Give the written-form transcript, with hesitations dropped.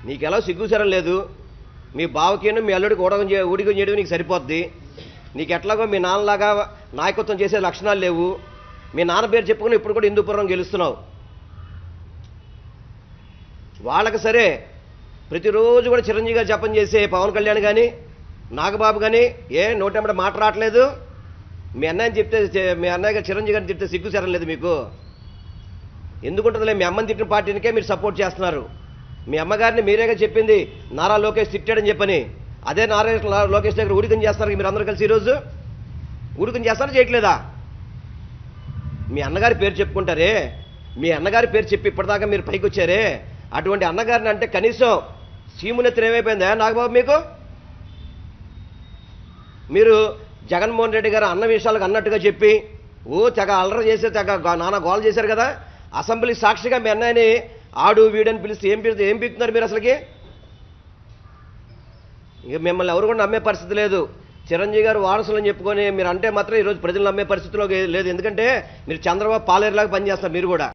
నీకెలా సిగ్గుసరం లేదు. మీ బావకిను మీ అల్లుడికి ఊడిగం చేయడం నీకు సరిపోద్ది. నీకు ఎట్లాగో మీ నాన్నలాగా నాయకత్వం చేసే లక్షణాలు లేవు. మీ నాన్న పేరు చెప్పుకుని ఇప్పుడు కూడా హిందూపురం గెలుస్తున్నావు. వాళ్ళకి సరే ప్రతిరోజు కూడా చిరంజీవి గారు జపం చేసే పవన్ కళ్యాణ్ కానీ నాగబాబు కానీ నోటెంబడి మాట రావట్లేదు. మీ అన్నయ్యని చెప్తే మీ అన్నయ్య గారు చిరంజీవి గారిని తిట్టే సిగ్గు సరలేదు మీకు. ఎందుకుంటుందిలే, మీ అమ్మని తిట్టిన పార్టీనికే మీరు సపోర్ట్ చేస్తున్నారు. మీ అమ్మగారిని మీరేగా చెప్పింది నారా లోకేష్ తిట్టాడని చెప్పని. అదే నారా లోకేష్ దగ్గర ఊడికం చేస్తున్నారు మీరు అందరూ కలిసి. ఈరోజు ఊడికం చేస్తారా చేయట్లేదా? మీ అన్నగారి పేరు చెప్పుకుంటారే, మీ అన్నగారి పేరు చెప్పి ఇప్పటిదాకా మీరు పైకి వచ్చారే, అటువంటి అన్నగారిని అంటే కనీసం సీమునెత్తిన ఏమైపోయిందా నాగబాబు మీకు? మీరు జగన్మోహన్ రెడ్డి గారు అన్న విషయాలకు అన్నట్టుగా చెప్పి తెగ అల్లరి చేసే తెగ నానా గోల చేశారు కదా. అసెంబ్లీ సాక్షిగా మీ అన్నయ్యని ఆడు వీడని పిలిస్తే ఏం పీకుతున్నారు మీరు అసలుకి? ఇక మిమ్మల్ని ఎవరు కూడా నమ్మే పరిస్థితి లేదు. చిరంజీవి గారు వారసులని చెప్పుకొని మీరు అంటే మాత్రం ఈరోజు ప్రజలు నమ్మే పరిస్థితిలో లేదు. ఎందుకంటే మీరు చంద్రబాబు పాలేరులాగా పనిచేస్తారు మీరు కూడా.